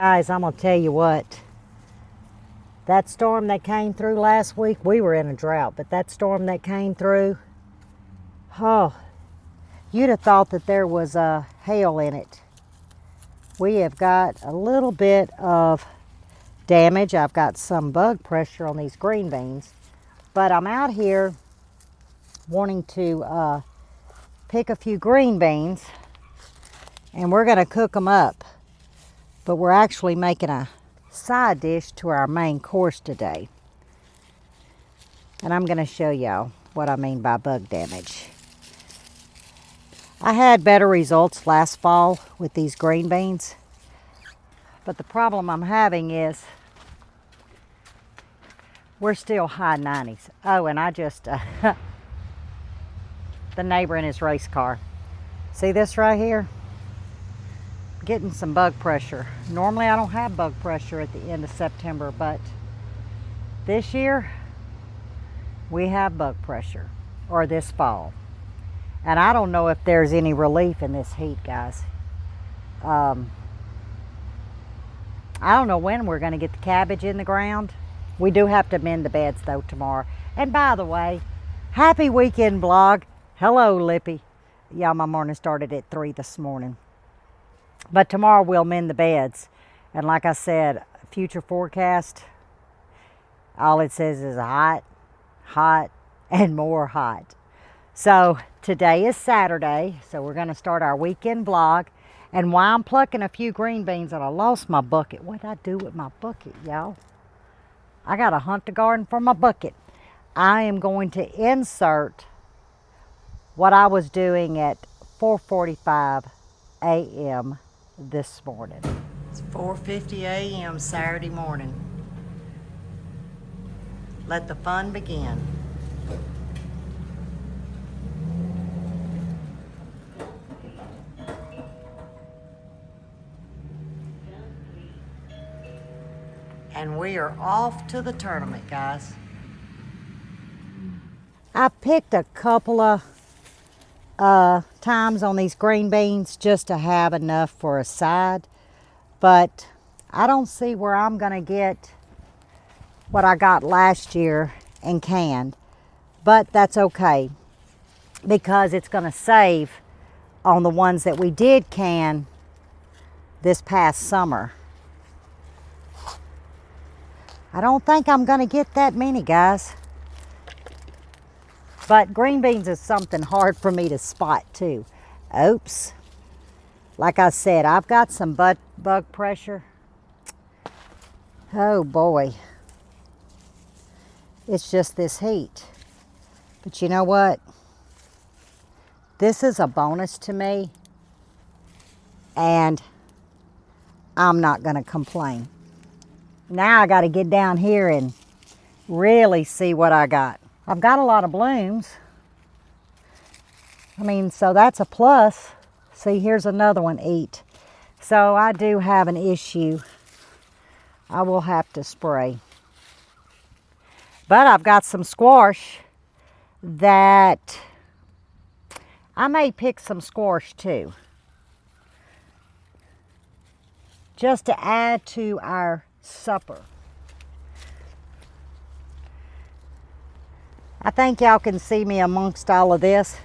Guys, I'm going to tell you what. That storm that came through last week, we were in a drought, but that storm that came through, oh, you'd have thought that there was hail in it. We have got a little bit of damage. I've got some bug pressure on these green beans, but I'm out here wanting to pick a few green beans, and we're going to cook them up. But we're actually making a side dish to our main course today. And I'm going to show y'all what I mean by bug damage. I had better results last fall with these green beans. But the problem I'm having is we're still high 90s. Oh, and I just, the neighbor in his race car. See this right here? Getting some bug pressure. Normally I don't have bug pressure at the end of September, but this year we have bug pressure, or this fall. And I don't know if there's any relief in this heat, guys. I don't know when we're going to get the cabbage in the ground. We do have to mend the beds though tomorrow. And by the way, happy weekend vlog. Hello, Lippy. Yeah, my morning started at 3 this morning. But tomorrow we'll mend the beds. And like I said, future forecast, all it says is hot, hot, and more hot. So today is Saturday, so we're going to start our weekend vlog. And while I'm plucking a few green beans, and I lost my bucket. What did I do with my bucket, y'all? I got to hunt the garden for my bucket. I am going to insert what I was doing at 4:45 a.m. this morning. It's 4:50 a.m. Saturday morning. Let the fun begin. And we are off to the tournament, guys. I picked a couple of times on these green beans just to have enough for a side, but I don't see where I'm gonna get what I got last year and canned, but that's okay because it's gonna save on the ones that we did can this past summer. I don't think I'm gonna get that many, guys. But green beans is something hard for me to spot too. Oops. Like I said, I've got some bug pressure. Oh boy. It's just this heat. But you know what? This is a bonus to me. And I'm not going to complain. Now I got to get down here and really see what I got. I've got a lot of blooms. I mean, so that's a plus. See, here's another one, eat. So I do have an issue. I will have to spray. But I've got some squash that I may pick some squash too. Just to add to our supper. I think y'all can see me amongst all of this.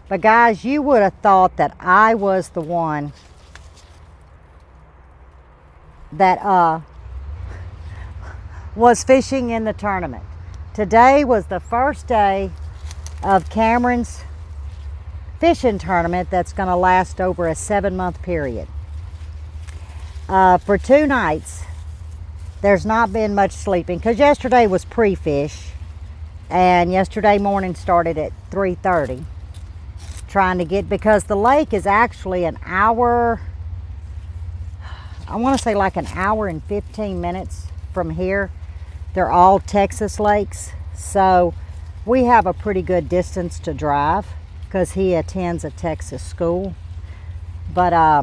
But guys, you would have thought that I was the one that was fishing in the tournament. Today was the first day of Cameron's fishing tournament that's going to last over a 7-month period. For 2 nights, there's not been much sleeping because yesterday was pre-fish. And yesterday morning started at 3:30 trying to get, because the lake is actually an hour, I want to say like an hour and 15 minutes from here. They're all Texas lakes, so we have a pretty good distance to drive because he attends a Texas school. But I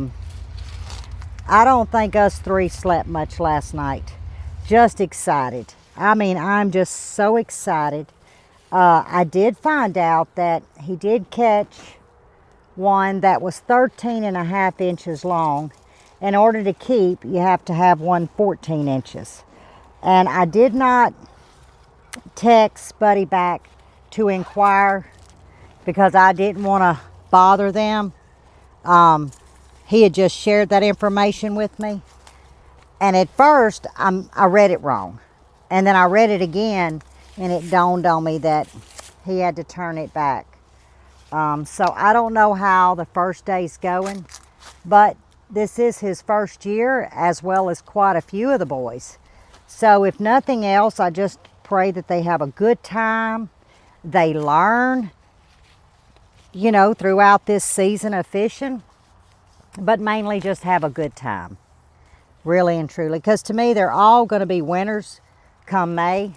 don't think us 3 slept much last night. Just excited. I mean, I'm just so excited. I did find out that he did catch one that was 13.5 inches long, in order to keep, you have to have one 14 inches. And I did not text Buddy back to inquire because I didn't want to bother them. He had just shared that information with me. And at first, I read it wrong. And then I read it again, and it dawned on me that he had to turn it back. So I don't know how the first day's going, but this is his first year, as well as quite a few of the boys. So if nothing else, I just pray that they have a good time. They learn, you know, throughout this season of fishing, but mainly just have a good time. Really and truly, because to me they're all going to be winners come May,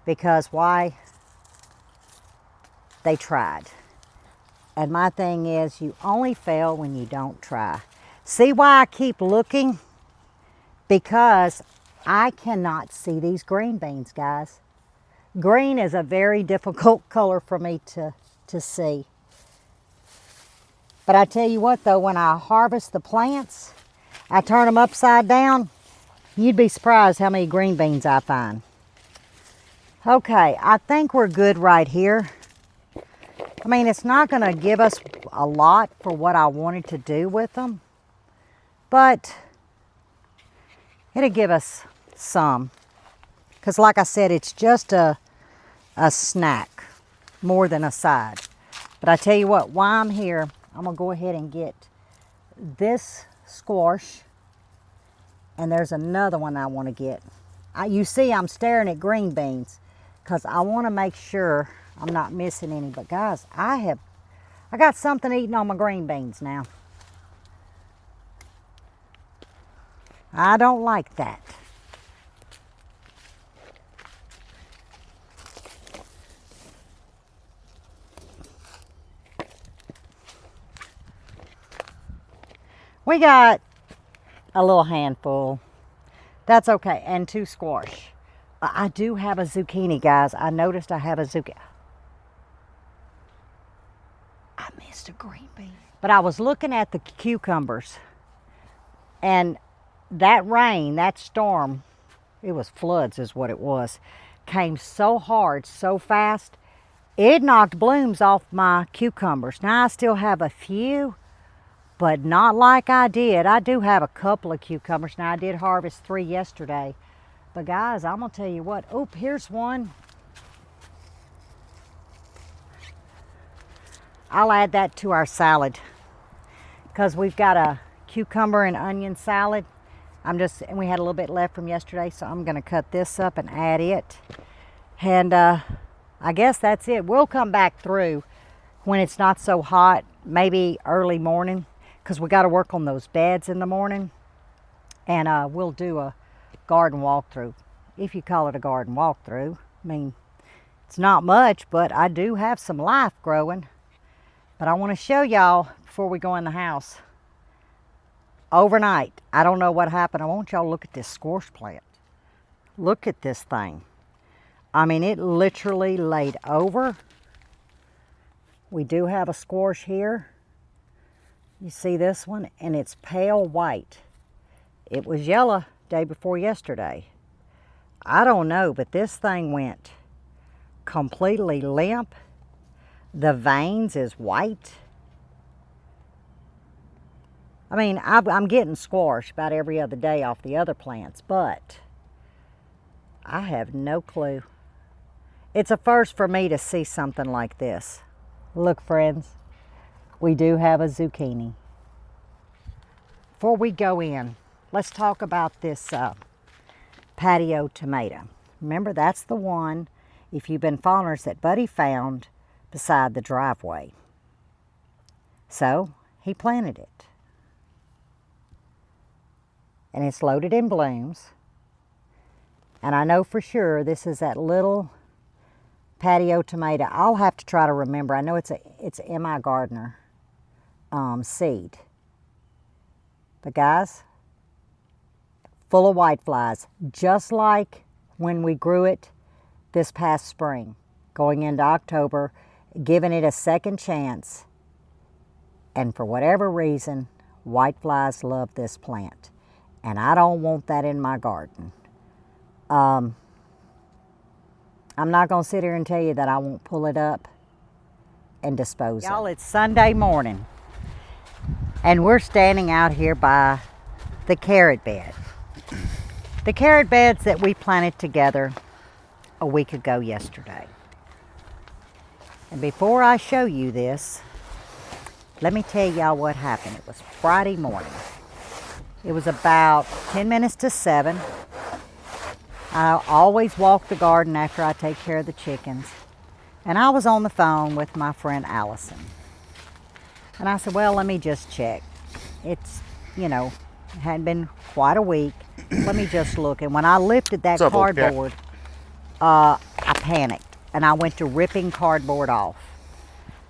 because why? They tried. And my thing is, you only fail when you don't try. See why I keep looking? Because I cannot see these green beans, guys. Green is a very difficult color for me to see. But I tell you what though, when I harvest the plants, I turn them upside down, you'd be surprised how many green beans I find. Okay, I think we're good right here. I mean, it's not going to give us a lot for what I wanted to do with them, but it'll give us some. Because like I said, it's just a snack more than a side. But I tell you what, while I'm here, I'm going to go ahead and get this squash, and there's another one I want to get. You see I'm staring at green beans because I want to make sure I'm not missing any. But guys, I got something eating on my green beans now. I don't like that. We got a little handful. That's okay. And 2 squash. I do have a zucchini, guys. I noticed I have a zucchini. I missed a green bean. But I was looking at the cucumbers. And that rain, that storm, it was floods is what it was, came so hard, so fast. It knocked blooms off my cucumbers. Now I still have a few, but not like I did. I do have a couple of cucumbers. Now I did harvest 3 yesterday. But guys, I'm gonna tell you what. Oh, here's one. I'll add that to our salad because we've got a cucumber and onion salad. And we had a little bit left from yesterday, so I'm gonna cut this up and add it. And I guess that's it. We'll come back through when it's not so hot, maybe early morning, because we got to work on those beds in the morning. And we'll do a garden walkthrough, if you call it a garden walkthrough. I mean, it's not much, but I do have some life growing. But I want to show y'all before we go in the house. Overnight, I don't know what happened. I want y'all to look at this squash plant. Look at this thing. I mean, it literally laid over. We do have a squash here. You see this one? And it's pale white. It was yellow day before yesterday. I don't know, but this thing went completely limp. The veins is white. I mean, I'm getting squash about every other day off the other plants, but I have no clue. It's a first for me to see something like this. Look, friends, we do have a zucchini. Before we go in, let's talk about this patio tomato. Remember, that's the one, if you've been following us, that Buddy found beside the driveway. So he planted it. And it's loaded in blooms. And I know for sure this is that little patio tomato. I'll have to try to remember. I know it's M.I. Gardner seed. But guys, full of whiteflies, just like when we grew it this past spring, going into October, giving it a second chance. And for whatever reason, Whiteflies love this plant, and I don't want that in my garden. I'm not going to sit here and tell you that I won't pull it up and dispose of it. Y'all, it's Sunday morning, and we're standing out here by the carrot bed. The carrot beds that we planted together a week ago yesterday. And before I show you this, let me tell y'all what happened. It was Friday morning. It was about 10 minutes to 7. I always walk the garden after I take care of the chickens. And I was on the phone with my friend Allison. And I said, well, let me just check. It's, you know, it hadn't been quite a week. Let me just look. And when I lifted that cardboard, I panicked. And I went to ripping cardboard off.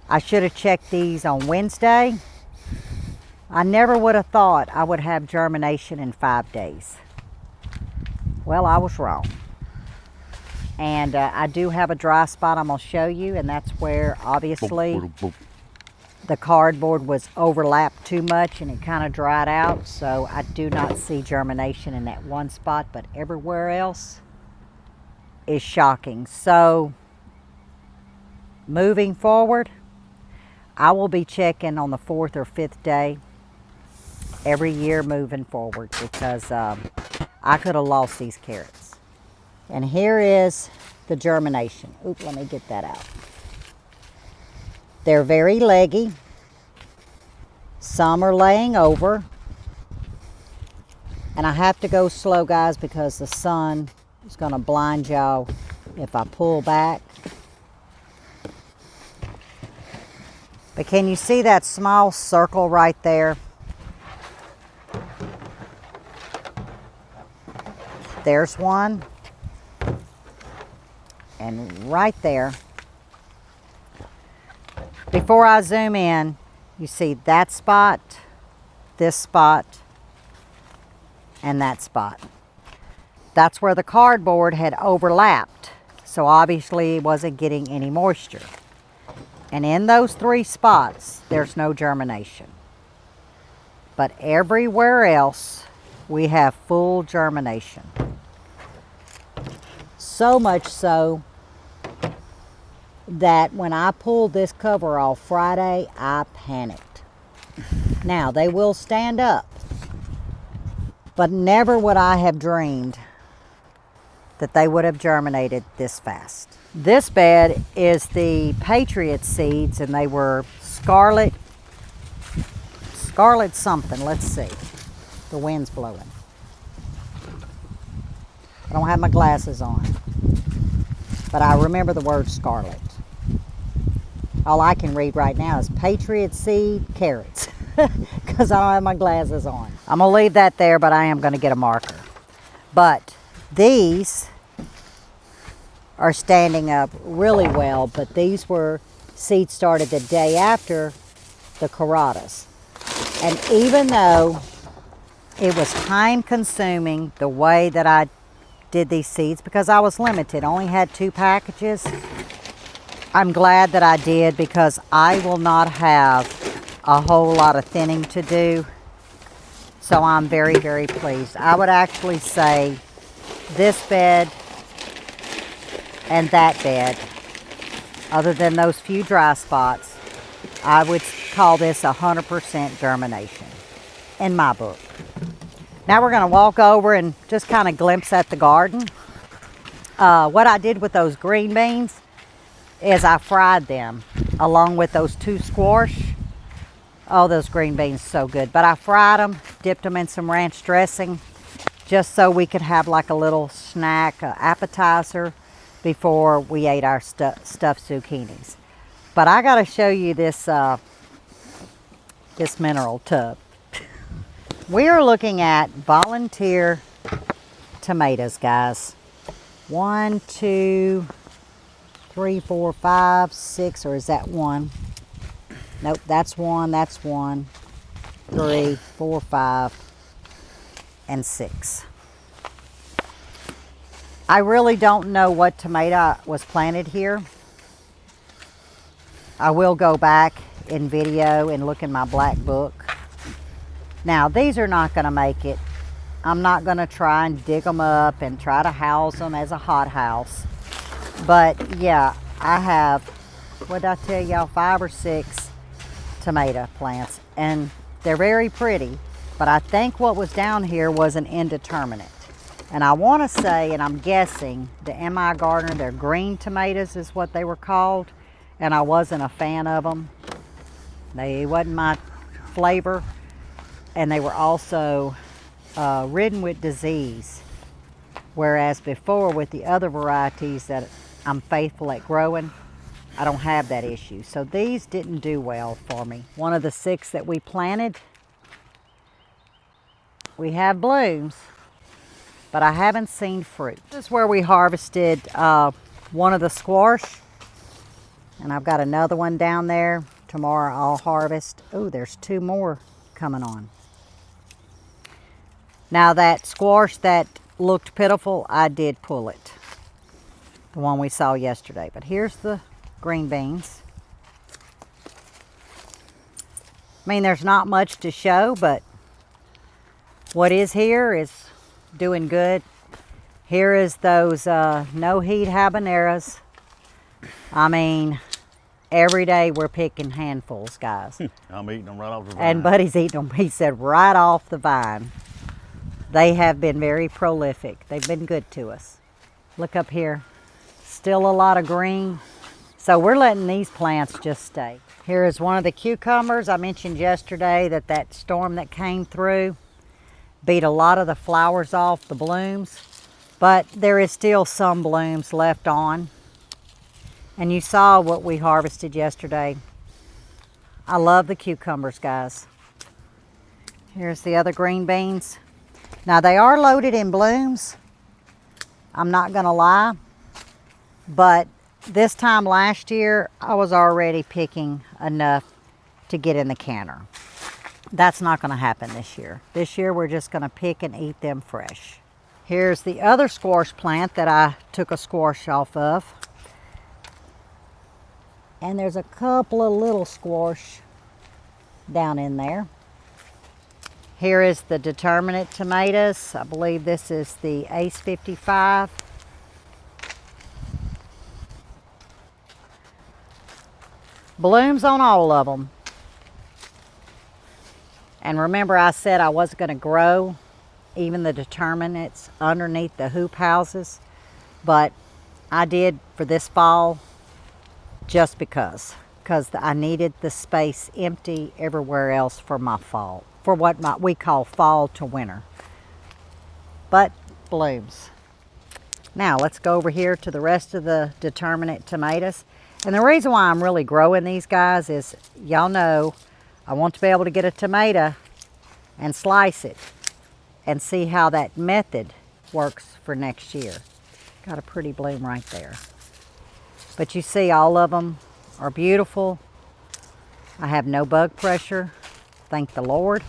I should have checked these on Wednesday. I never would have thought I would have germination in 5 days. Well, I was wrong. And I do have a dry spot I'm going to show you, and that's where obviously the cardboard was overlapped too much and it kind of dried out. So I do not see germination in that one spot, but everywhere else is shocking. So moving forward, I will be checking on the 4th or 5th day every year moving forward, because I could have lost these carrots. And here is the germination. Oop, let me get that out. They're very leggy. Some are laying over. And I have to go slow, guys, because the sun is going to blind y'all if I pull back. But can you see that small circle right there? There's one. And right there. Before I zoom in, you see that spot, this spot, and that spot. That's where the cardboard had overlapped. So obviously it wasn't getting any moisture. And in those 3 spots, there's no germination. But everywhere else, we have full germination. So much so that when I pulled this cover off Friday, I panicked. Now, they will stand up, but never would I have dreamed that they would have germinated this fast. This bed is the Patriot seeds, and they were scarlet something. Let's see. The wind's blowing. I don't have my glasses on, but I remember the word scarlet. All I can read right now is Patriot seed carrots, because I don't have my glasses on. I'm going to leave that there, but I am going to get a marker. But these are standing up really well, but these were seeds started the day after the corotas. And even though it was time consuming the way that I did these seeds, because I was limited, only had 2 packages, I'm glad that I did, because I will not have a whole lot of thinning to do. So I'm very, very pleased. I would actually say this bed and that bed, other than those few dry spots, I would call this 100% germination in my book. Now we're going to walk over and just kind of glimpse at the garden. What I did with those green beans is I fried them along with those 2 squash. Oh, those green beans, so good. But I fried them, dipped them in some ranch dressing, just so we could have like a little snack, appetizer, before we ate our stuffed zucchinis. But I got to show you this this mineral tub. We are looking at volunteer tomatoes, guys. 1, 2, 3, 4, 5, 6, or is that 1? Nope, that's 1, that's 1, 3, 4, 5, and 6. I really don't know what tomato was planted here. I will go back in video and look in my black book. Now, these are not going to make it. I'm not going to try and dig them up and try to house them as a hothouse. But yeah, I have, what did I tell y'all, 5 or 6 tomato plants. And they're very pretty. But I think what was down here was an indeterminate. And I want to say, and I'm guessing, the M.I. Gardner, they're green tomatoes is what they were called. And I wasn't a fan of them. They wasn't my flavor. And they were also ridden with disease. Whereas before with the other varieties that I'm faithful at growing, I don't have that issue. So these didn't do well for me. One of the 6 that we planted, we have blooms, but I haven't seen fruit. This is where we harvested one of the squash, and I've got another one down there. Tomorrow I'll harvest. Oh, there's 2 more coming on. Now that squash that looked pitiful, I did pull it. The one we saw yesterday. But here's the green beans. I mean, there's not much to show, but what is here is doing good. Here is those no heat habaneros. I mean, every day we're picking handfuls, guys. I'm eating them right off the vine. And Buddy's eating them, he said, right off the vine. They have been very prolific. They've been good to us. Look up here. Still a lot of green. So we're letting these plants just stay. Here is one of the cucumbers. I mentioned yesterday that that storm that came through beat a lot of the flowers off, the blooms, but there is still some blooms left on. And you saw what we harvested yesterday. I love the cucumbers, guys. Here's the other green beans. Now they are loaded in blooms, I'm not gonna lie, but this time last year I was already picking enough to get in the canner. That's not gonna happen this year. This year we're just gonna pick and eat them fresh. Here's the other squash plant that I took a squash off of. And there's a couple of little squash down in there. Here is the determinate tomatoes. I believe this is the Ace 55. Blooms on all of them. And remember I said I wasn't going to grow even the determinates underneath the hoop houses, but I did for this fall just because I needed the space empty everywhere else for my fall, for what we call fall to winter. But blooms. Now let's go over here to the rest of the determinate tomatoes. And the reason why I'm really growing these guys is, y'all know, I want to be able to get a tomato and slice it and see how that method works for next year. Got a pretty bloom right there. But you see all of them are beautiful. I have no bug pressure, thank the Lord.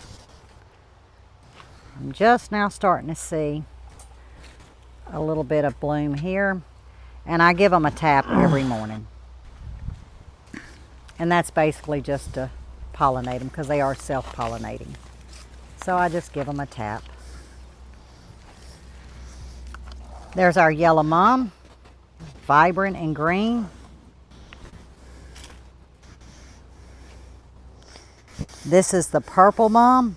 I'm just now starting to see a little bit of bloom here, and I give them a tap every morning. And that's basically just to pollinate them because they are self-pollinating. So I just give them a tap. There's our yellow mum, vibrant and green. This is the purple mum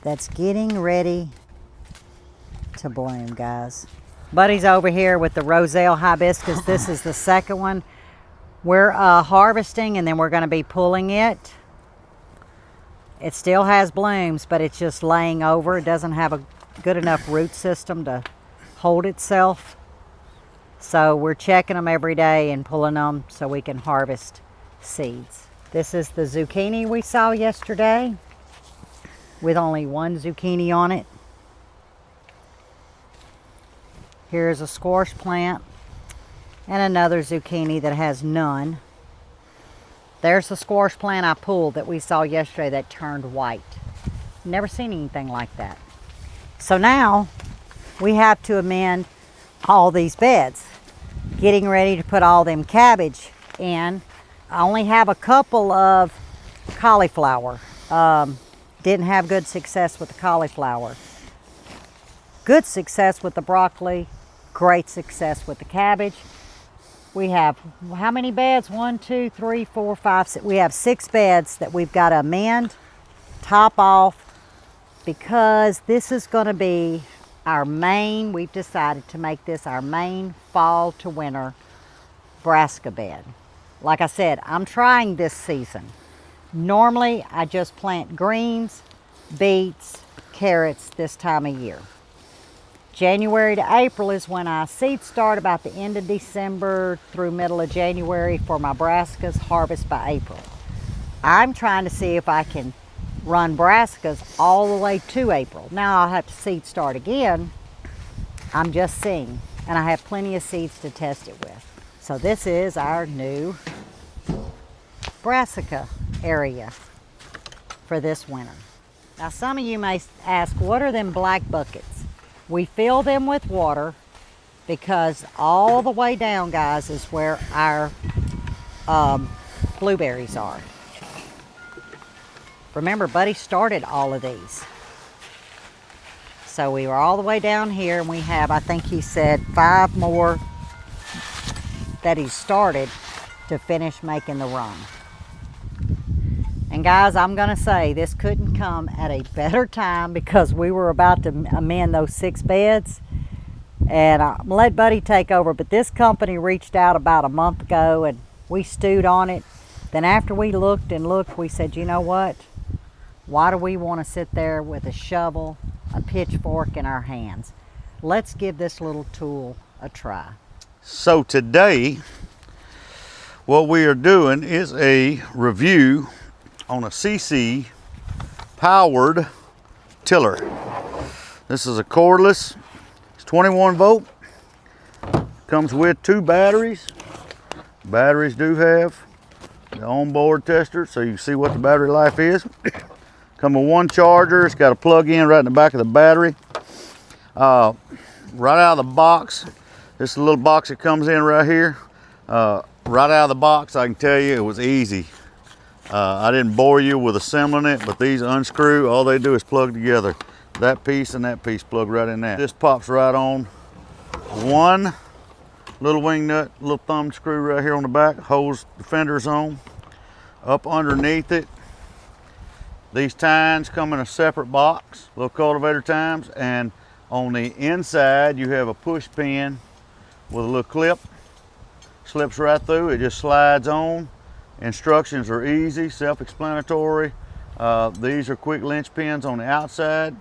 that's getting ready to bloom, guys. Buddy's over here with the roselle hibiscus. This is the second one. We're harvesting and then we're going to be pulling it. It still has blooms, but it's just laying over. It doesn't have a good enough root system to hold itself. So we're checking them every day and pulling them so we can harvest seeds. This is the zucchini we saw yesterday with only one zucchini on it. Here's a squash plant and another zucchini that has none. There's the squash plant I pulled that we saw yesterday that turned white. Never seen anything like that. So now we have to amend all these beds. Getting ready to put all them cabbage in. I only have a couple of cauliflower. Didn't have good success with the cauliflower. Good success with the broccoli. Great success with the cabbage. We have how many beds? 1, 2, 3, 4, 5, 6. We have 6 beds that we've got to amend, top off, because this is going to be our main, we've decided to make this our main fall to winter brassica bed. Like I said, I'm trying this season. Normally, I just plant greens, beets, carrots this time of year. January to April is when I seed start, about the end of December through middle of January for my brassicas, harvest by April. I'm trying to see if I can run brassicas all the way to April. Now I'll have to seed start again. I'm just seeing, and I have plenty of seeds to test it with. So this is our new brassica area for this winter. Now some of you may ask, what are them black buckets? We fill them with water because all the way down, guys, is where our blueberries are. Remember, Buddy started all of these. So we were all the way down here, and we have, I think he said, 5 more that he started to finish making the run. And guys, I'm gonna say this couldn't come at a better time, because we were about to amend those 6 beds, and I'm gonna let Buddy take over. But this company reached out about a month ago, and we stewed on it. Then after we looked and looked, we said, you know what? Why do we want to sit there with a shovel, a pitchfork in our hands? Let's give this little tool a try. So today, what we are doing is a review on a SEESII powered tiller. This is a cordless. It's 21 volt. Comes with 2 batteries. Batteries do have the onboard tester, so you can see what the battery life is. Come with 1 charger. It's got a plug-in right in the back of the battery. Right out of the box, this is a little box that comes in right here. Right out of the box, I can tell you it was easy. I didn't bore you with assembling it, but these unscrew. All they do is plug together. That piece and that piece plug right in there. This pops right on. 1 little wing nut, little thumb screw right here on the back, holds the fenders on. Up underneath it, these tines come in a separate box, little cultivator tines, and on the inside you have a push pin with a little clip. Slips right through, it just slides on. Instructions are easy, self-explanatory. These are quick linch pins on the outside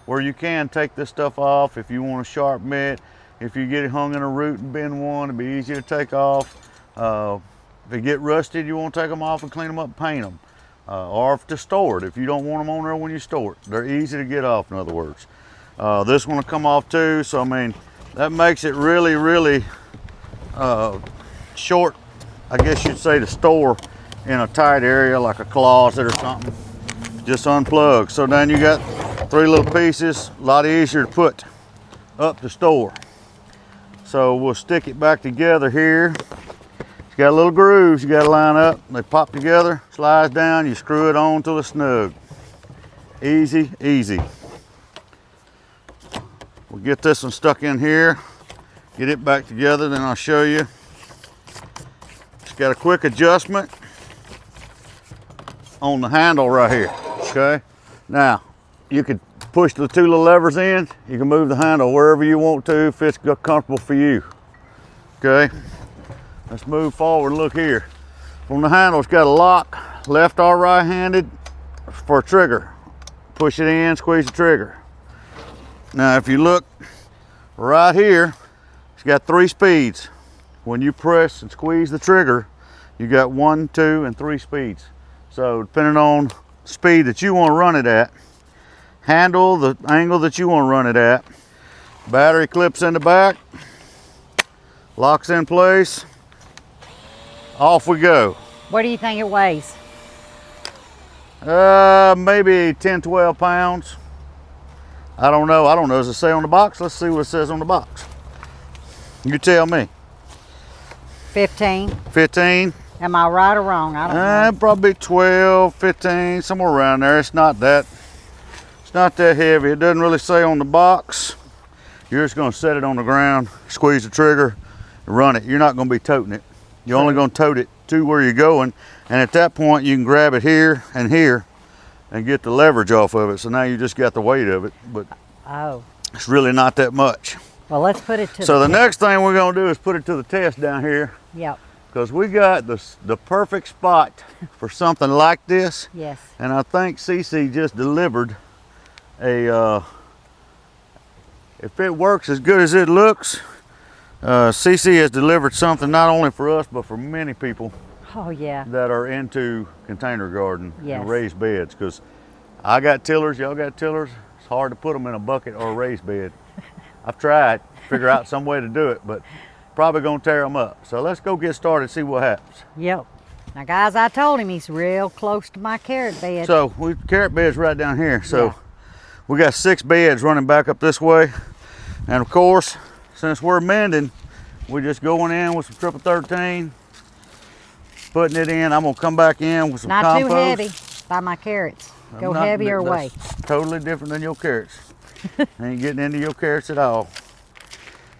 where you can take this stuff off if you want to sharpen it. If you get it hung in a root and bend one, it'd be easy to take off. If they get rusted, you want to take them off and clean them up and paint them. Or to store it, if you don't want them on there when you store it. They're easy to get off, in other words. This one will come off too, so I mean, that makes it really, really short, I guess you'd say, to store in a tight area like a closet or something. Just unplug. So then you got 3 little pieces, a lot easier to put up to store. So we'll stick it back together here. It's got little grooves you got to line up. They pop together, slides down, you screw it on till it's snug. Easy, easy. We'll get this one stuck in here, get it back together, then I'll show you. It's got a quick adjustment on the handle right here, okay? Now, you could push the 2 little levers in, you can move the handle wherever you want to if it's comfortable for you, okay? Let's move forward and look here. On the handle, it's got a lock, left or right-handed for a trigger. Push it in, squeeze the trigger. Now, if you look right here, it's got 3 speeds. When you press and squeeze the trigger, you got 1, 2, and 3 speeds. So depending on the speed that you want to run it at, handle the angle that you want to run it at, battery clips in the back, locks in place, off we go. What do you think it weighs? Maybe 10, 12 pounds. I don't know. Does it say on the box? Let's see what it says on the box. You tell me. 15. 15. Am I right or wrong? I don't know. Probably 12, 15, somewhere around there. It's not that not that heavy. It doesn't really say on the box. You're just gonna set it on the ground, squeeze the trigger, and run it. You're not gonna be toting it. You're only gonna tote it to where you're going. And at that point, you can grab it here and get the leverage off of it. So now you just got the weight of it, but it's really not that much. Well, let's put it to So the next thing we're gonna do is put it to the test down here. Yep. Because we got the perfect spot for something like this. Yes. And I think SEESII just delivered a, if it works as good as it looks, SEESII has delivered something not only for us, but for many people Oh, yeah. that are into container garden Yes. and raised beds. Because I got tillers, y'all got tillers. It's hard to put them in a bucket or a raised bed. I've tried to figure out some way to do it, but probably gonna tear them up. So let's go get started, see what happens. Yep. Now, guys, I told him he's real close to my carrot bed. So carrot bed's right down here. So Yeah. we got 6 beds running back up this way. And of course, since we're mending, we're just going in with some triple 13, putting it in. I'm gonna come back in with some Not compost. too heavy by my carrots. Go heavier way. Totally different than your carrots. Ain't getting into your carrots at all.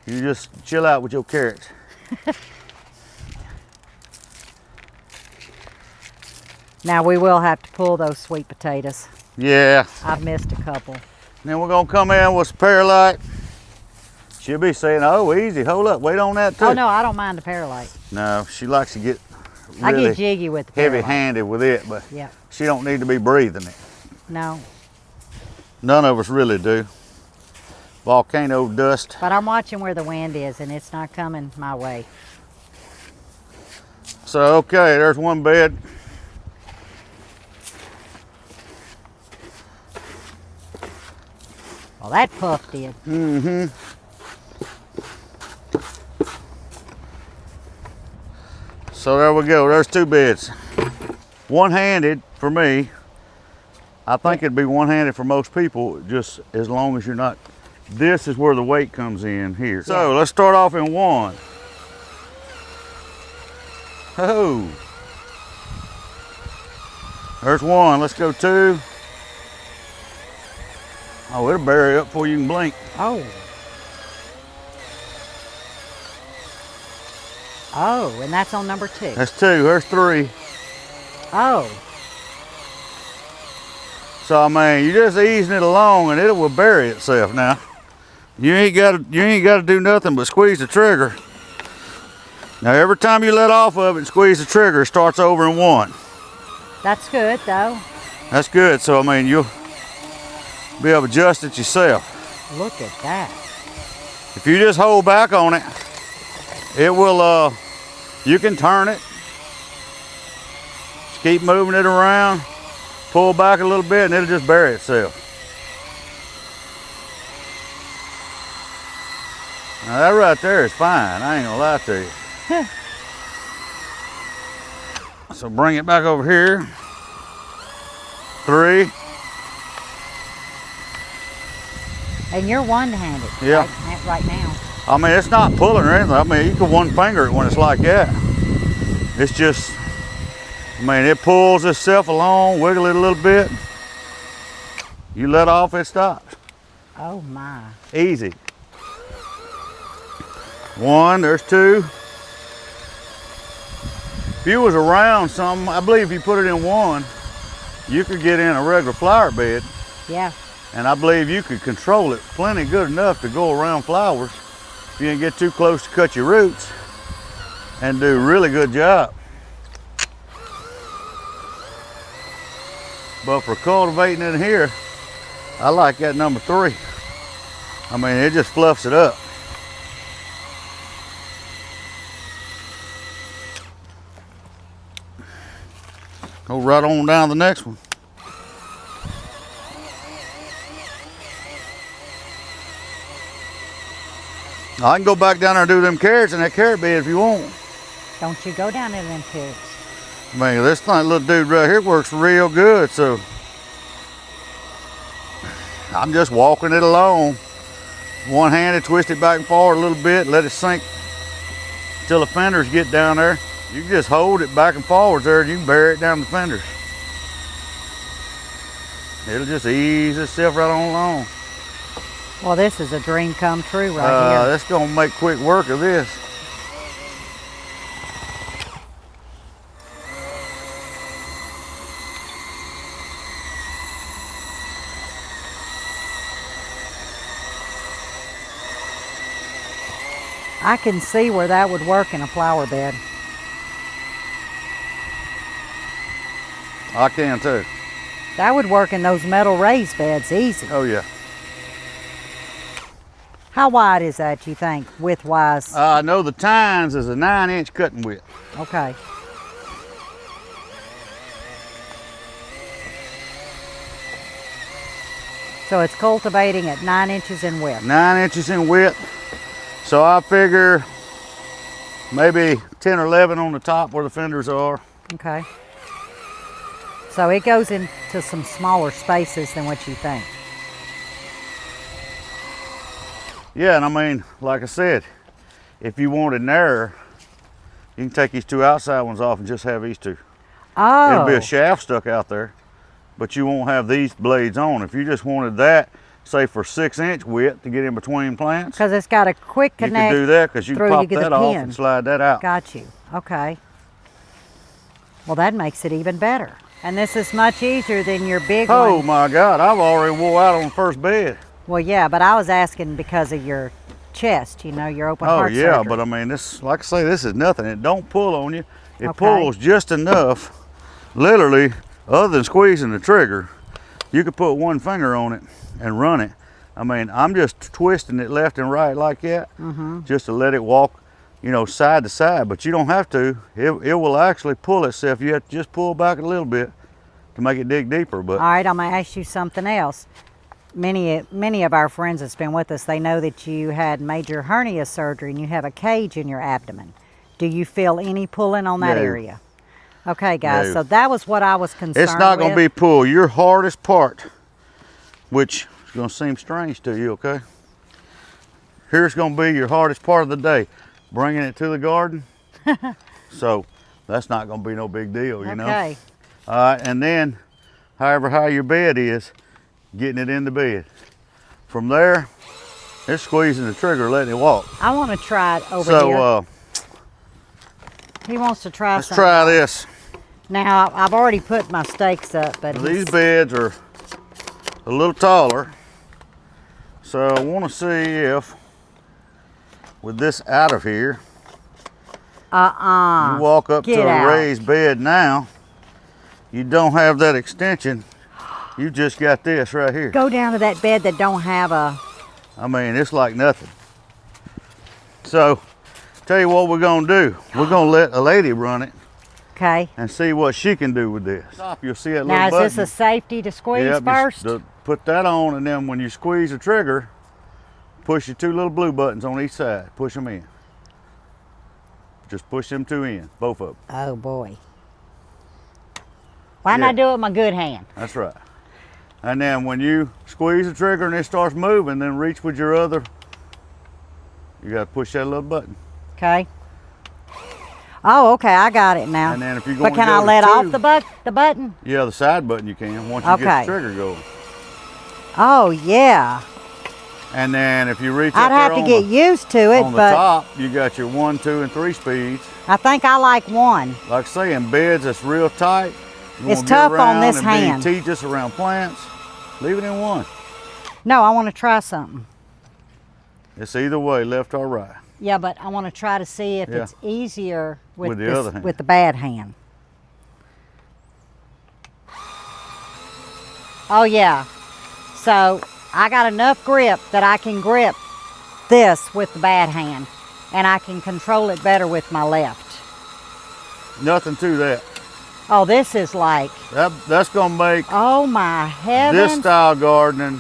You just chill out with your carrots. Now, we will have to pull those sweet potatoes. Yeah. I've missed a couple. Then we're gonna come in with some perlite. She'll be saying, "Oh, easy, hold up, wait on that too." Oh, no, I don't mind the perlite. No, she likes to get I really get jiggy with the perlite. heavy-handed with it, but Yeah. she don't need to be breathing it. No, None of us really do. Volcano dust. but I'm watching where the wind is, and it's not coming my way. So, okay, there's one bed. Well, that puff did. Mm-hmm. So there we go, there's 2 beds. One-handed for me. I think it'd be one-handed for most people, just as long as you're not, this is where the weight comes in here. So let's start off in 1. Oh. There's 1, let's go 2. Oh, it'll bury up before you can blink. Oh. Oh, and that's on number 2. That's 2, there's 3. Oh. So I mean, you're just easing it along and it will bury itself now. You ain't gotta do nothing but squeeze the trigger. Now every time you let off of it and squeeze the trigger, it starts over in 1. That's good, though. That's good. So I mean, you'll be able to adjust it yourself. Look at that. If you just hold back on it, it will, you can turn it. Just keep moving it around. Pull back a little bit and it'll just bury itself. Now that right there is fine, I ain't gonna lie to you. So bring it back over here. 3. And you're one-handed. Yeah. Right now. I mean, it's not pulling or anything. I mean, you can one finger it when it's like that. It's just, I mean, it pulls itself along, wiggle it a little bit. You let off, it stops. Oh, my. Easy. 1, there's 2. If you was around something, I believe if you put it in 1, you could get in a regular flower bed. Yeah. And I believe you could control it plenty good enough to go around flowers. If you didn't get too close to cut your roots and do a really good job. But for cultivating in here, I like that number 3. I mean, it just fluffs it up. Go right on down the next one. I can go back down there and do them carrots in that carrot bed if you want. Don't you go down in them carrots. Man, this thing, little dude right here works real good, so I'm just walking it along. One-handed, twist it back and forward a little bit, let it sink till the fenders get down there. You can just hold it back and forwards there and you can bury it down the fenders. It'll just ease itself right on along. Well, this is a dream come true right here. That's gonna make quick work of this. I can see where that would work in a flower bed. I can too. That would work in those metal raised beds easy. Oh yeah. How wide is that, you think, width-wise? I know the tines is a 9-inch cutting width. Okay. So it's cultivating at 9 inches in width. 9 inches in width. So I figure maybe 10 or 11 on the top where the fenders are. Okay. So it goes into some smaller spaces than what you think. Yeah, and I mean, like I said, if you wanted narrower, you can take these two outside ones off and just have these two. Oh. It'll be a shaft stuck out there, but you won't have these blades on. If you just wanted that, say for 6-inch width to get in between plants, Because it's got a quick you connect. can do that because you can through, pop you get that the off pin. and slide that out. Got you. Okay. Well, that makes it even better. And this is much easier than your big Oh one. my God, I've already wore out on the first bed. Well, yeah, but I was asking because of your chest, you know, your open heart yeah, surgery. but I mean, this, like I say, this is nothing. It don't pull on you. It Okay. pulls just enough. Literally, other than squeezing the trigger, you could put one finger on it and run it. I mean, I'm just twisting it left and right like that, just to let it walk, you know, side to side. But you don't have to. It will actually pull itself. You have to just pull back a little bit to make it dig deeper. But All right, I'm going to ask you something else. Many of our friends that's been with us, they know that you had major hernia surgery and you have a cage in your abdomen. Do you feel any pulling on that No. area? Okay, guys, No. so that was what I was concerned it's not going to be with. pull. Your hardest part, which is going to seem strange to you, okay? Here's going to be your hardest part of the day, bringing it to the garden. So that's not going to be no big deal, you know? Okay. All right, and then, however high your bed is, getting it in the bed. From there, it's squeezing the trigger, letting it walk. I want to try it over So here. He wants to try let's something. try this. Now, I've already put my stakes up, but These beds are a little taller. So I want to see if, with this out of here, you walk up Get to a out. raised bed now, you don't have that extension. You just got this right here. Go down to that bed that don't have a... I mean, it's like nothing. So, tell you what we're gonna do. We're gonna let a lady run it Okay. and see what she can do with this. You'll see that Now, little is this a safety to squeeze Yep, first? put that on, and then when you squeeze the trigger, push your two little blue buttons on each side. Push them in. Just push them two in, both of them. Oh, boy. Why Yeah. not do it with my good hand? That's right. And then when you squeeze the trigger and it starts moving, then reach with your other. You got to push that little button. Okay. Oh, okay, I got it now. And then if you're But going can to I go let to off two, the button? Yeah, the side button you can once you get Okay. the trigger going. Oh, yeah. And then if you reach I'd up have there to on get the, used to it, on the but top, you got your 1, 2, and 3 speeds. I think I like one. Like I say, in beds that's real tight. You It's wanna get tough on around this and hand. be tedious around plants. Leave it in one. No, I want to try something. It's either way, left or right. Yeah, but I want to try to see if Yeah. it's easier with, With the this, other hand. with the bad hand. Oh, yeah. So I got enough grip that I can grip this with the bad hand, and I can control it better with my left. Nothing to that. Oh, this is like, That's gonna make oh my heavens. this style gardening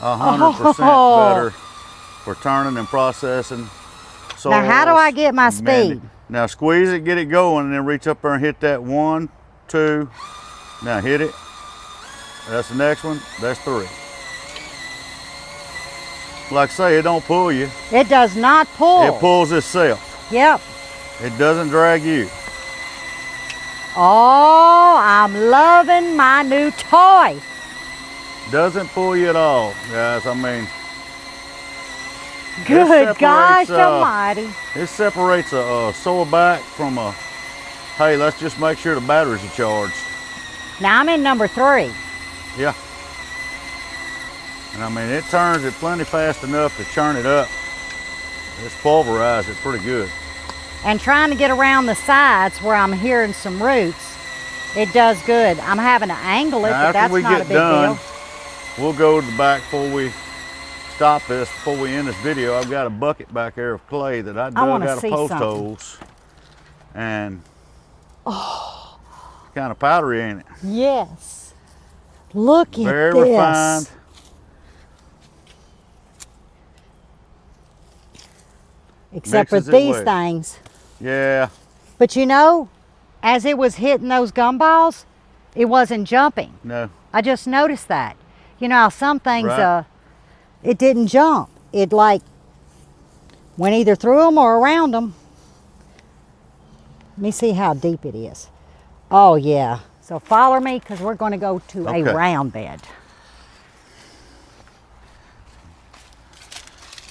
100% Oh. better for turning and processing soils. Now, how do I get my and mending. speed? Now squeeze it, get it going, and then reach up there and hit that 1, 2. Now hit it. That's the next one. That's 3. Like I say, it don't pull you. It does not pull. It pulls itself. Yep. It doesn't drag you. Oh, I'm loving my new toy. Doesn't pull you at all, guys. I mean, Good gosh almighty. It separates a sore back from a, hey, let's just make sure the batteries are charged. Now I'm in number 3. Yeah. And I mean, it turns it plenty fast enough to churn it up. It's pulverized it pretty good. And trying to get around the sides where I'm hearing some roots, it does good. I'm having to angle it, Now, but that's not a big deal. We'll go to the back before we stop this, before we end this video. I've got a bucket back there of clay that I dug out of post holes. And it's kind of powdery, ain't it? Yes. Look at this. Very refined. Except for these things. Yeah. But you know, as it was hitting those gumballs, it wasn't jumping. No. I just noticed that. You know how some things, Right. it didn't jump. It like went either through them or around them. Let me see how deep it is. Oh yeah. So follow me because we're going to go to a round bed.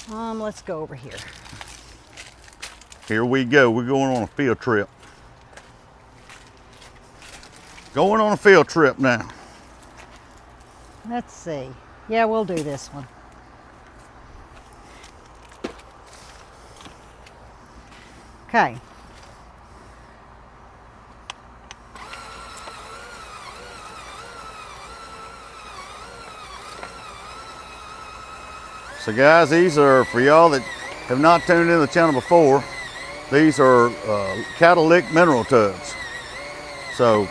Let's go over here. Here we go. We're going on a field trip. Going on a field trip now. Let's see. Yeah, we'll do this one. Okay. So guys, these are, for y'all that have not tuned in the channel before, these are cattle lick mineral tubs. So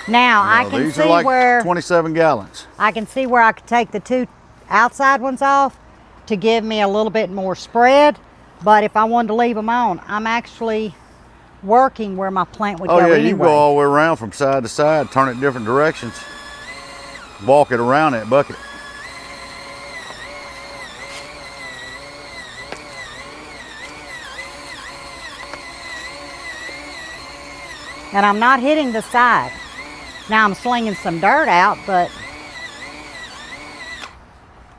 now I can these see are like where 27 gallons. I can see where I could take the 2 outside ones off to give me a little bit more spread. But if I wanted to leave them on, I'm actually working where my plant would go Oh yeah, anyway. you go all the way around from side to side, turn it different directions, walk it around that bucket. And I'm not hitting the side. Now I'm slinging some dirt out, but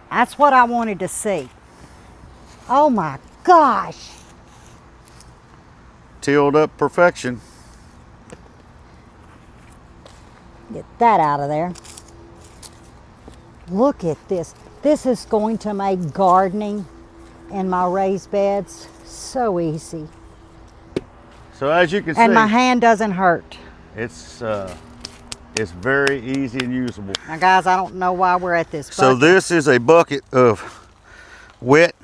that's what I wanted to see. Oh my gosh. Tilled up perfection. Get that out of there. Look at this. This is going to make gardening in my raised beds so easy. So as you can see, And my hand doesn't hurt. it's very easy and usable. Now guys, I don't know why we're at this bucket. So this is a bucket of wet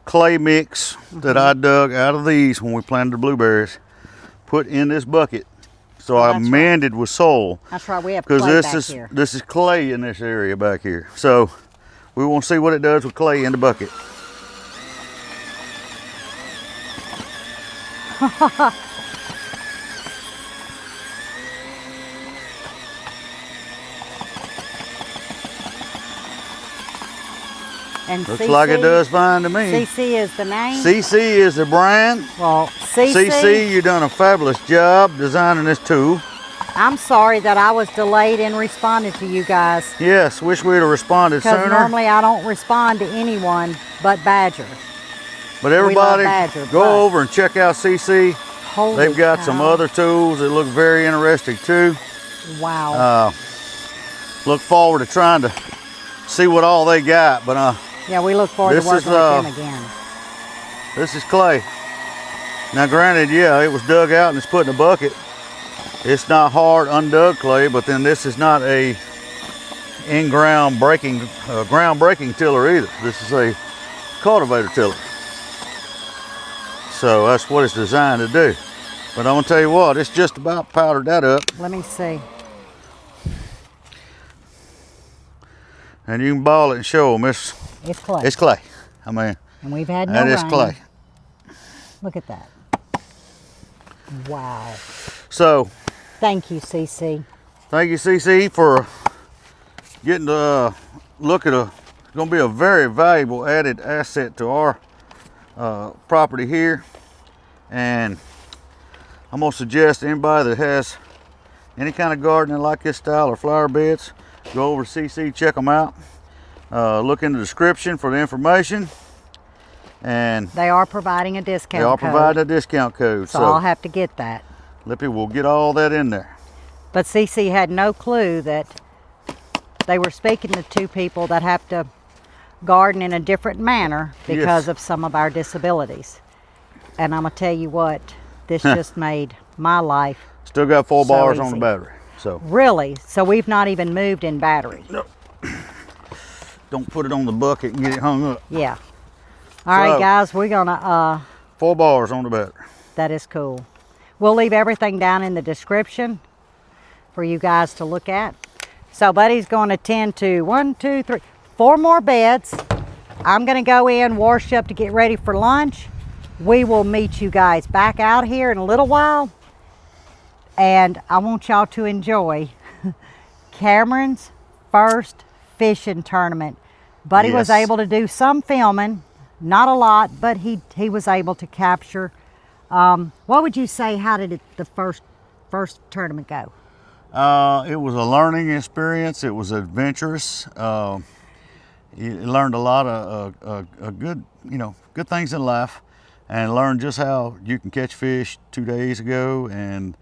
clay mix that I dug out of these when we planted the blueberries, put in this bucket. So I amended with soil. That's right, we have clay back here. This is clay in this area back here. So we want to see what it does with clay in the bucket. And looks like it does fine to me. SEESII is the name? SEESII is the brand. Well, SEESII, you've done a fabulous job designing this tool. I'm sorry that I was delayed in responding to you guys. Yes, wish we'd have responded sooner. Because normally I don't respond to anyone but Badger. But everybody, go over and check out SEESII. They've got some other tools that look very interesting too. Wow. Look forward to trying to see what all they got. But yeah, we look forward to working with them again. This is clay. Now granted, yeah, it was dug out and it's put in a bucket. It's not hard, undug clay, but then this is not a in-ground breaking, ground-breaking tiller either. This is a cultivator tiller. So that's what it's designed to do. But I'm gonna tell you what, it's just about powdered that up. Let me see. And you can ball it and show them it's clay. It's clay. I mean, and we've had no rain. That is clay. Look at that. Wow. So, thank you, SEESII. Thank you, SEESII, for getting to look at it's going to be a very valuable added asset to our property here. And I'm going to suggest anybody that has any kind of gardening like this style or flower beds, go over to SEESII, check them out. Look in the description for the information. And they are providing a discount code. They are providing a discount code. So I'll have to get that. Lippy will get all that in there. But SEESII had no clue that they were speaking to two people that have to garden in a different manner because of some of our disabilities. And I'm going to tell you what, this just made my life Still got 4 bars easy. on the battery. So really? So we've not even moved in battery? No. Don't put it on the bucket and get it hung up. Yeah. All right, guys, we're going to... 4 bars on the battery. That is cool. We'll leave everything down in the description for you guys to look at. So Buddy's going to tend to 1, 2, 3, 4 more beds. I'm going to go in, wash up to get ready for lunch. We will meet you guys back out here in a little while. And I want y'all to enjoy Cameron's first fishing tournament. Buddy was able to do some filming, not a lot, but he was able to capture. What would you say, how did the first tournament go? It was a learning experience. It was adventurous. You learned a lot of good, good things in life, and learned just how you can catch fish 2 days ago and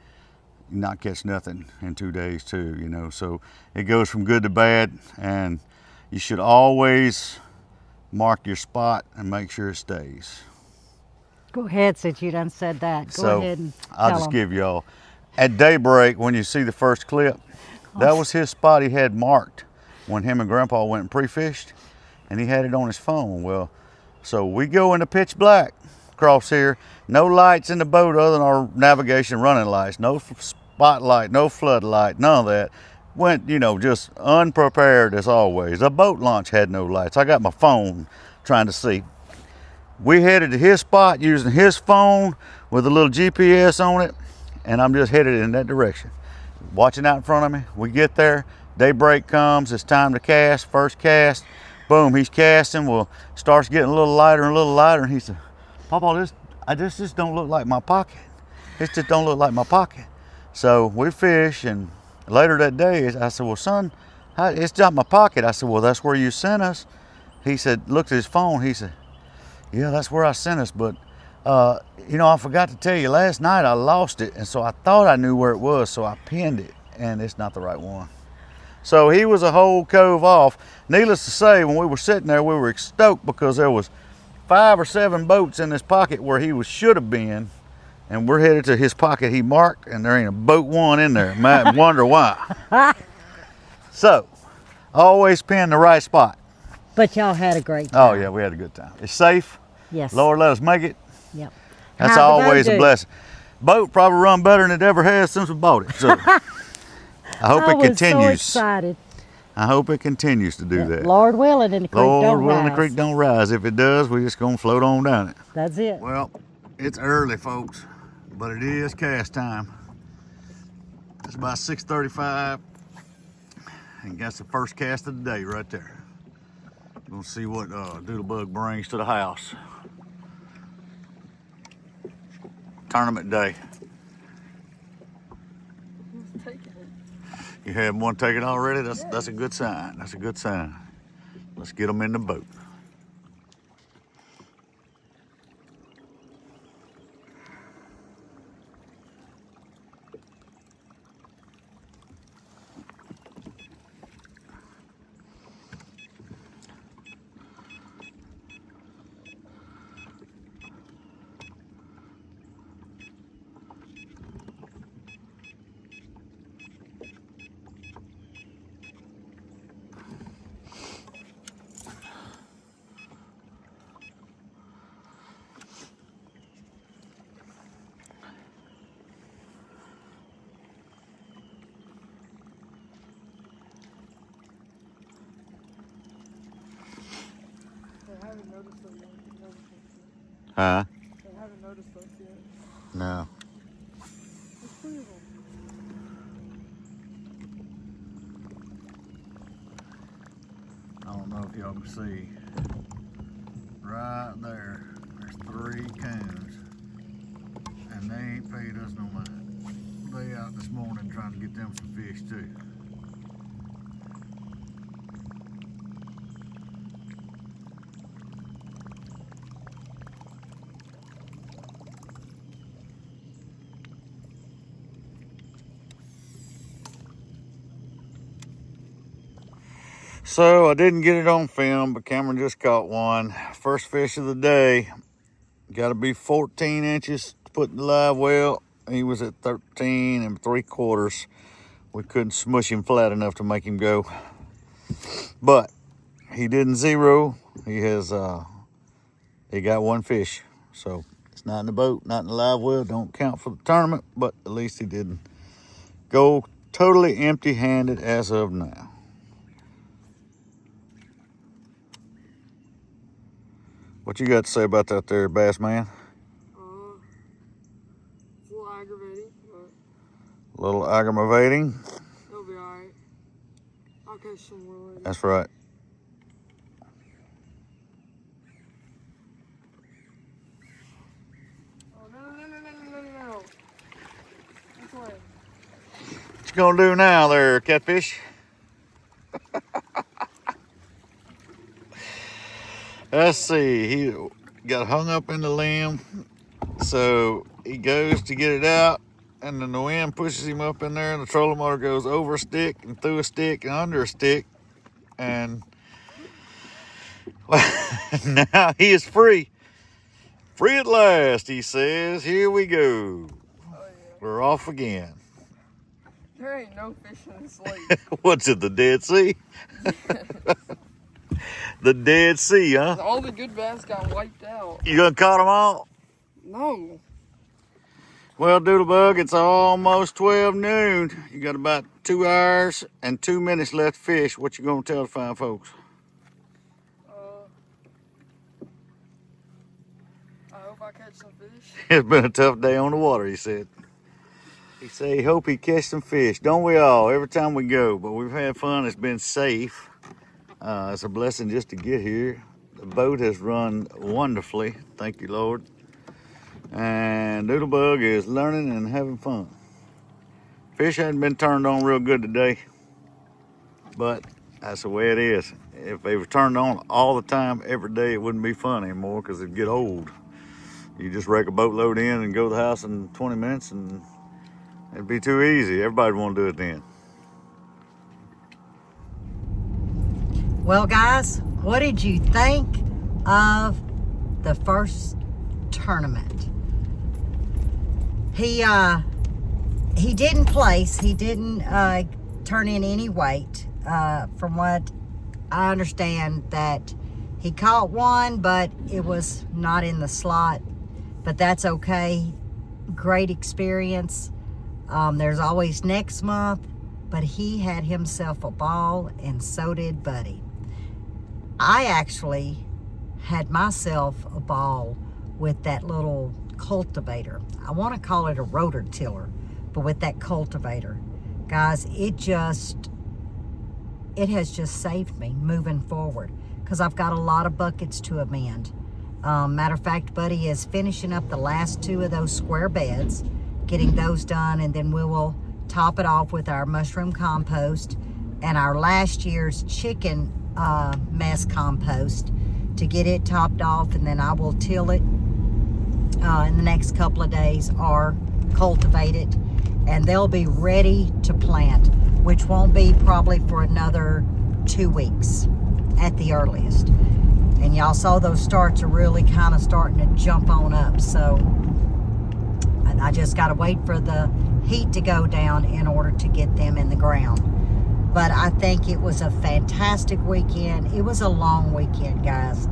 not catch nothing in 2 days too, So it goes from good to bad, and you should always mark your spot and make sure it stays. Go ahead, since you done said that. Go ahead and I'll just give y'all. At daybreak, when you see the first clip, that was his spot he had marked when him and Grandpa went and pre-fished, and he had it on his phone. Well, so we go into pitch black across here, no lights in the boat other than our navigation running lights, no spotlight, no floodlight, none of that. Went, just unprepared as always. The boat launch had no lights. I got my phone trying to see. We headed to his spot using his phone with a little GPS on it, and I'm just headed in that direction. Watching out in front of me. We get there, daybreak comes, it's time to cast, first cast. Boom, he's casting, well, starts getting a little lighter and a little lighter, and he said, Papa, this just don't look like my pocket. This just don't look like my pocket. So we fish, and later that day, I said, well, son, it's not my pocket. I said, well, that's where you sent us. He said, looked at his phone, he said, yeah, that's where I sent us, but I forgot to tell you, last night I lost it, and so I thought I knew where it was, so I pinned it, and it's not the right one. So he was a whole cove off. Needless to say, when we were sitting there, we were stoked because there was 5 or 7 boats in this pocket where he should have been, and we're headed to his pocket he marked, and there ain't a boat one in there. Might wonder why. So, always pin the right spot. But y'all had a great time. Oh yeah, we had a good time. It's safe. Yes. Lord let us make it. Yep. That's always a blessing. Boat probably run better than it ever has since we bought it. So I hope it continues. So excited. I hope it continues to do that. Lord willing, and the creek don't rise. Lord willing, the creek don't rise. If it does, we're just gonna float on down it. That's it. Well, it's early, folks, but it is cast time. It's about 6:35, and that's the first cast of the day right there. We'll see what Doodlebug brings to the house. Tournament day. Who's taking it? You had one taken already? That's a good sign. That's a good sign. Let's get them in the boat. I haven't noticed those yet. Huh? I haven't noticed those yet. No. There's 3 of them. I don't know if y'all can see. Right there, there's 3 coons. And they ain't paid us no mind. They out this morning trying to get them some fish too. So I didn't get it on film, but Cameron just caught one. First fish of the day. Got to be 14 inches to put in the live well. He was at 13 3/4. We couldn't smush him flat enough to make him go. But he didn't zero. He got one fish. So it's not in the boat, not in the live well. Don't count for the tournament, but at least he didn't go totally empty-handed as of now. What you got to say about that there, Bass Man? It's a little aggravating, but A little aggravating. it'll be alright. I'll catch some more later. That's right. Oh, no. This way. What you gonna do now there, catfish? Let's see, he got hung up in the limb, so he goes to get it out, and then the wind pushes him up in there, and the trolling motor goes over a stick and through a stick and under a stick, and now he is free. Free at last, he says. Here we go. Oh, yeah. We're off again. There ain't no fish in this lake. What's it, the Dead Sea? The Dead Sea, huh? All the good bass got wiped out. You gonna caught them all? No. Well, Doodlebug, it's almost 12 noon. You got about 2 hours and 2 minutes left to fish. What you gonna tell the fine folks? I hope I catch some fish. It's been a tough day on the water, he said. He said he hope he catch some fish. Don't we all, every time we go? But we've had fun, it's been safe. It's a blessing just to get here. The boat has run wonderfully, thank you, Lord. And Doodlebug is learning and having fun. Fish hadn't been turned on real good today, but that's the way it is. If they were turned on all the time, every day, it wouldn't be fun anymore because it'd get old. You just rake a boatload in and go to the house in 20 minutes and it'd be too easy. Everybody would want to do it then. Well, guys, what did you think of the first tournament? He didn't place. He didn't turn in any weight. From what I understand, that he caught one, but it was not in the slot. But that's okay. Great experience. There's always next month. But he had himself a ball, and so did Buddy. I actually had myself a ball with that little cultivator. I want to call it a rotor tiller, but with that cultivator. Guys, it has just saved me moving forward because I've got a lot of buckets to amend. Matter of fact, Buddy is finishing up the last 2 of those square beds, getting those done, and then we will top it off with our mushroom compost and our last year's chicken mess compost to get it topped off, and then I will till it in the next couple of days or cultivate it, and they'll be ready to plant, which won't be probably for another 2 weeks at the earliest. And y'all saw those starts are really kind of starting to jump on up, so I just got to wait for the heat to go down in order to get them in the ground. But I think it was a fantastic weekend. It was a long weekend, guys.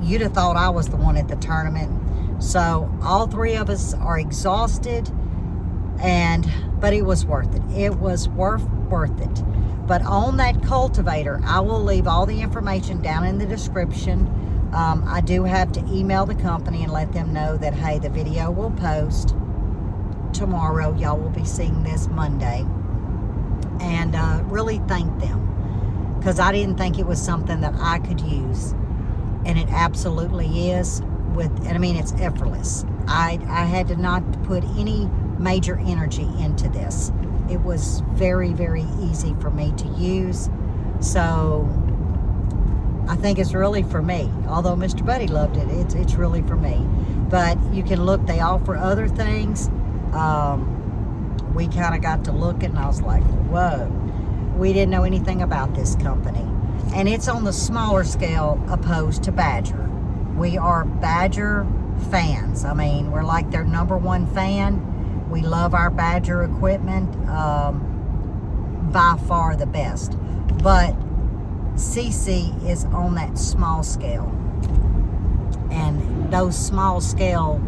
You'd have thought I was the one at the tournament. So all 3 of us are exhausted, but it was worth it. It was worth it. But on that cultivator, I will leave all the information down in the description. I do have to email the company and let them know that, hey, the video will post tomorrow. Y'all will be seeing this Monday. And really thank them, because I didn't think it was something that I could use, and it absolutely is. It's effortless. I had to not put any major energy into this. It was very, very easy for me to use. So I think it's really for me. Although Mr. Buddy loved it, it's really for me. But you can look, they offer other things. We kind of got to looking, and I was like, whoa. we didn't know anything about this company. And it's on the smaller scale opposed to Badger. We are Badger fans. I mean, we're like their #1 fan. We love our Badger equipment, by far the best. But SEESII is on that small scale. And those small scale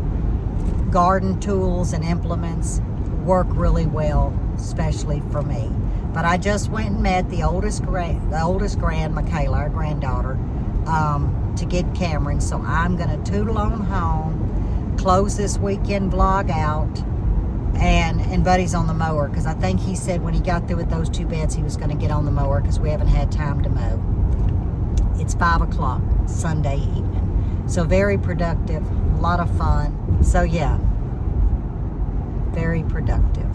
garden tools and implements work really well, especially for me. But I just went and met the oldest grand, Michaela, our granddaughter, to get Cameron. So I'm going to tootle on home, close this weekend vlog out, and Buddy's on the mower, because I think he said when he got through with those 2 beds he was going to get on the mower because we haven't had time to mow. It's 5 o'clock Sunday evening. So very productive, a lot of fun. So yeah, very productive.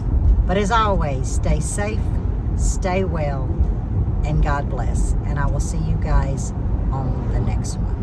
But as always, stay safe, stay well, and God bless. And I will see you guys on the next one.